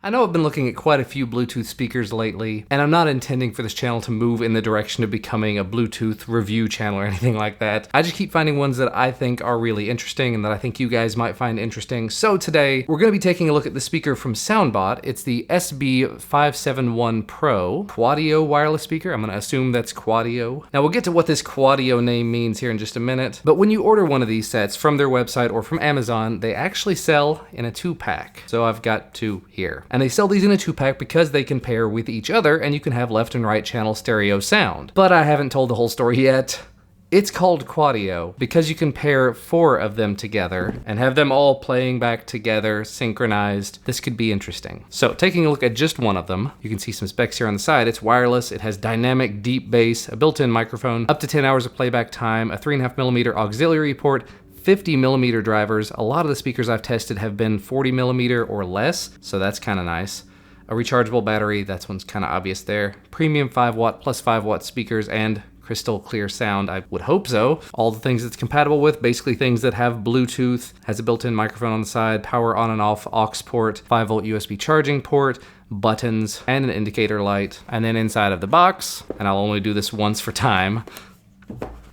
I know I've been looking at quite a few Bluetooth speakers lately, and I'm not intending for this channel to move in the direction of becoming a Bluetooth review channel or anything like that. I just keep finding ones that I think are really interesting and that I think you guys might find interesting. So today, we're going to be taking a look at the speaker from SoundBot. It's the SB571 Pro Quadio wireless speaker. I'm going to assume that's Quadio. Now we'll get to what this Quadio name means here in just a minute, but when you order one of these sets from their website or from Amazon, they actually sell in a 2-pack. So I've got 2 here. And they sell these in a 2-pack because they can pair with each other and you can have left and right channel stereo sound. But I haven't told the whole story yet. It's called Quadio because you can pair 4 of them together and have them all playing back together, synchronized. This could be interesting. So taking a look at just one of them, you can see some specs here on the side. It's wireless, it has dynamic deep bass, a built-in microphone, up to 10 hours of playback time, a 3.5mm auxiliary port, 50mm drivers. A lot of the speakers I've tested have been 40mm or less, so that's kind of nice. A rechargeable battery, that one's kind of obvious there. Premium 5W plus 5W speakers and crystal clear sound, I would hope so. All the things it's compatible with, basically things that have Bluetooth, has a built-in microphone on the side, power on and off aux port, 5V USB charging port, buttons, and an indicator light. And then inside of the box, and I'll only do this once for time.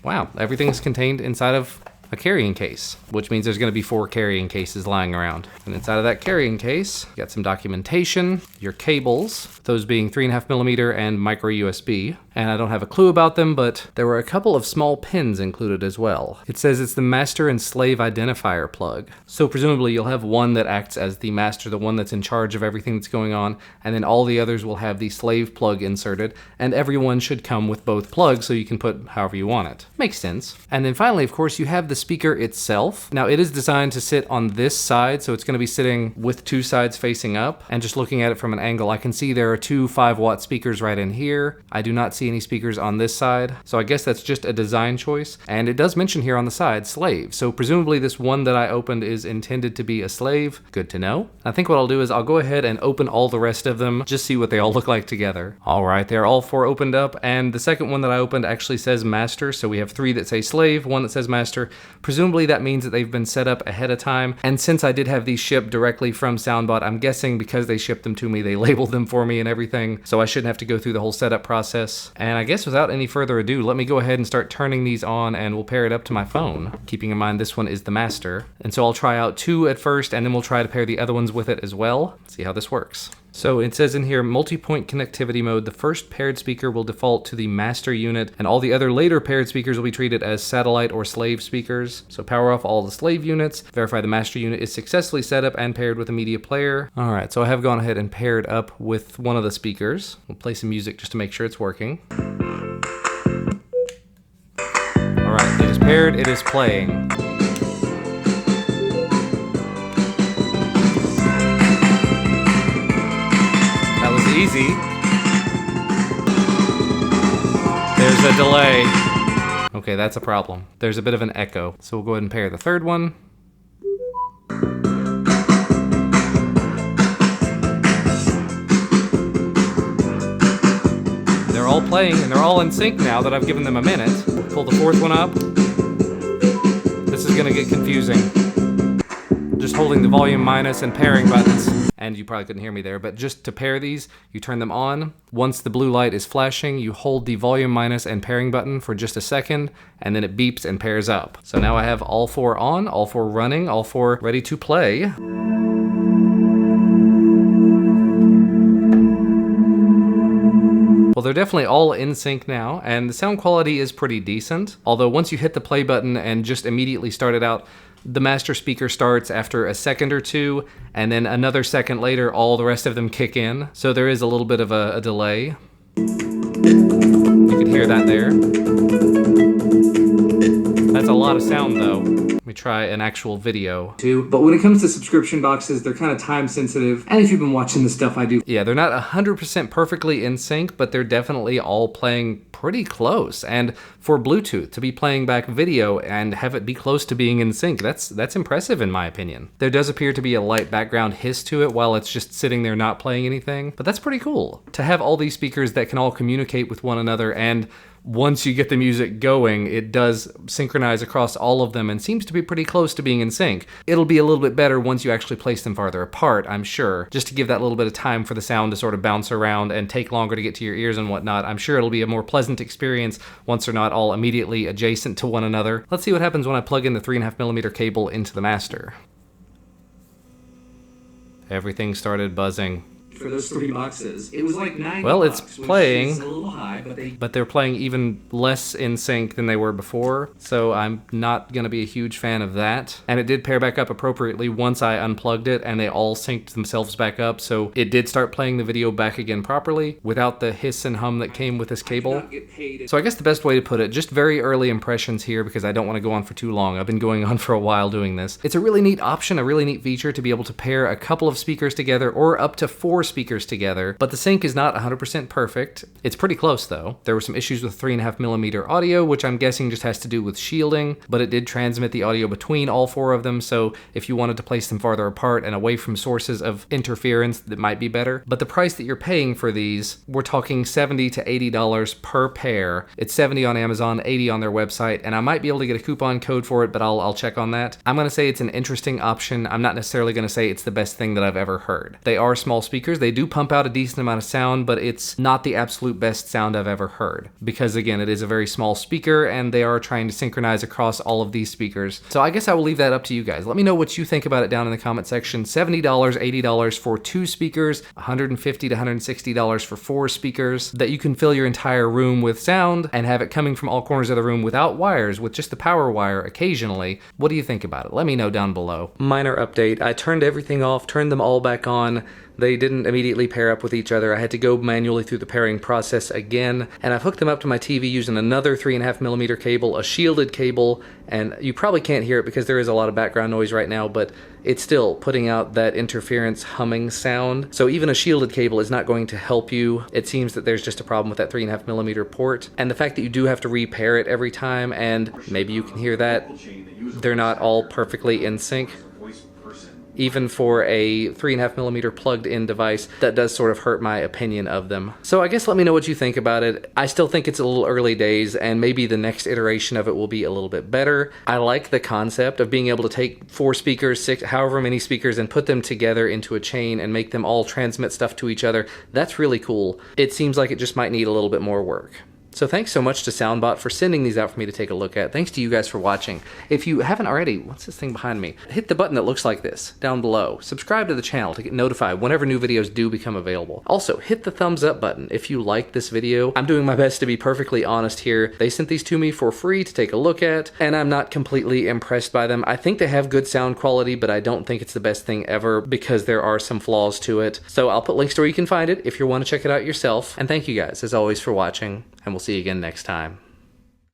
Wow, everything's contained inside of a carrying case, which means there's going to be 4 carrying cases lying around. And inside of that carrying case, you got some documentation, your cables, those being 3.5mm and micro USB. And I don't have a clue about them, but there were a couple of small pins included as well. It says it's the master and slave identifier plug. So presumably you'll have one that acts as the master, the one that's in charge of everything that's going on, and then all the others will have the slave plug inserted, and everyone should come with both plugs so you can put however you want it. Makes sense. And then finally, of course, you have the speaker itself. Now it is designed to sit on this side, so it's going to be sitting with 2 sides facing up, and just looking at it from an angle, I can see there are 2 5W speakers right in here. I do not see any speakers on this side, so I guess that's just a design choice. And it does mention here on the side, slave, so presumably this one that I opened is intended to be a slave. Good to know. I think what I'll do is I'll go ahead and open all the rest of them, just see what they all look like together. All right, they're all 4 opened up, and the second one that I opened actually says master, so we have 3 that say slave, 1 that says master. Presumably that means that they've been set up ahead of time, and since I did have these shipped directly from SoundBot, I'm guessing because they shipped them to me, they labeled them for me and everything, so I shouldn't have to go through the whole setup process. And I guess without any further ado, let me go ahead and start turning these on, and we'll pair it up to my phone, keeping in mind this one is the master. And so I'll try out 2 at first, and then we'll try to pair the other ones with it as well. See how this works. So it says in here, multi-point connectivity mode, the first paired speaker will default to the master unit, and all the other later paired speakers will be treated as satellite or slave speakers. So power off all the slave units, verify the master unit is successfully set up and paired with a media player. All right, so I have gone ahead and paired up with one of the speakers. We'll play some music just to make sure it's working. All right, it is paired, it is playing. Easy. There's a delay. Okay, that's a problem. There's a bit of an echo. So we'll go ahead and pair the third one. They're all playing and they're all in sync now that I've given them a minute. Pull the fourth one up. This is gonna get confusing. Just holding the volume minus and pairing buttons. And you probably couldn't hear me there, but just to pair these, you turn them on. Once the blue light is flashing, you hold the volume minus and pairing button for just a second, and then it beeps and pairs up. So now I have all 4 on, all 4 running, all 4 ready to play. Well, they're definitely all in sync now, and the sound quality is pretty decent. Although once you hit the play button and just immediately start it out, the master speaker starts after a second or 2, and then another second later, all the rest of them kick in. So there is a little bit of a delay. You can hear that there. That's a lot of sound though. Let me try an actual video. But when it comes to subscription boxes, they're kind of time sensitive. And if you've been watching the stuff I do, yeah, they're not 100% perfectly in sync, but they're definitely all playing pretty close. And for Bluetooth to be playing back video and have it be close to being in sync, that's impressive in my opinion. There does appear to be a light background hiss to it while it's just sitting there not playing anything, but that's pretty cool. To have all these speakers that can all communicate with one another and once you get the music going, it does synchronize across all of them and seems to be pretty close to being in sync. It'll be a little bit better once you actually place them farther apart, I'm sure, just to give that little bit of time for the sound to sort of bounce around and take longer to get to your ears and whatnot. I'm sure it'll be a more pleasant experience once they're not all immediately adjacent to one another. Let's see what happens when I plug in the 3.5mm cable into the master. Everything started buzzing. For those 3 boxes, it was like $9. Well, it's playing, which is a little high, but they're playing even less in sync than they were before, so I'm not going to be a huge fan of that. And it did pair back up appropriately once I unplugged it, and they all synced themselves back up, so it did start playing the video back again properly without the hiss and hum that came with this cable. So I guess the best way to put it, just very early impressions here, because I don't want to go on for too long. I've been going on for a while doing this. It's a really neat option, a really neat feature to be able to pair a couple of speakers together or up to 4 speakers together, but the sync is not 100% perfect. It's pretty close though. There were some issues with 3.5mm audio, which I'm guessing just has to do with shielding, but it did transmit the audio between all 4 of them, so if you wanted to place them farther apart and away from sources of interference, that might be better. But the price that you're paying for these, we're talking $70 to $80 per pair. It's $70 on Amazon, $80 on their website, and I might be able to get a coupon code for it, but I'll check on that. I'm gonna say it's an interesting option. I'm not necessarily gonna say it's the best thing that I've ever heard. They are small speakers. They do pump out a decent amount of sound, but it's not the absolute best sound I've ever heard. Because again, it is a very small speaker and they are trying to synchronize across all of these speakers. So I guess I will leave that up to you guys. Let me know what you think about it down in the comment section. $70, $80 for 2 speakers, $150 to $160 for 4 speakers that you can fill your entire room with sound and have it coming from all corners of the room without wires, with just the power wire occasionally. What do you think about it? Let me know down below. Minor update. I turned everything off, turned them all back on. They didn't immediately pair up with each other. I had to go manually through the pairing process again, and I've hooked them up to my TV using another 3.5mm cable, a shielded cable, and you probably can't hear it because there is a lot of background noise right now, but it's still putting out that interference humming sound. So even a shielded cable is not going to help you. It seems that there's just a problem with that 3.5mm port, and the fact that you do have to repair it every time, and maybe you can hear that, they're not all perfectly in sync. Even for a 3.5mm plugged in device, that does sort of hurt my opinion of them. So I guess let me know what you think about it. I still think it's a little early days, and maybe the next iteration of it will be a little bit better. I like the concept of being able to take 4 speakers, 6, however many speakers, and put them together into a chain and make them all transmit stuff to each other. That's really cool. It seems like it just might need a little bit more work. So thanks so much to SoundBot for sending these out for me to take a look at. Thanks to you guys for watching. If you haven't already, what's this thing behind me? Hit the button that looks like this down below. Subscribe to the channel to get notified whenever new videos do become available. Also, hit the thumbs up button if you like this video. I'm doing my best to be perfectly honest here. They sent these to me for free to take a look at, and I'm not completely impressed by them. I think they have good sound quality, but I don't think it's the best thing ever because there are some flaws to it. So I'll put links to where you can find it if you want to check it out yourself. And thank you guys, as always, for watching, and we'll see you again next time.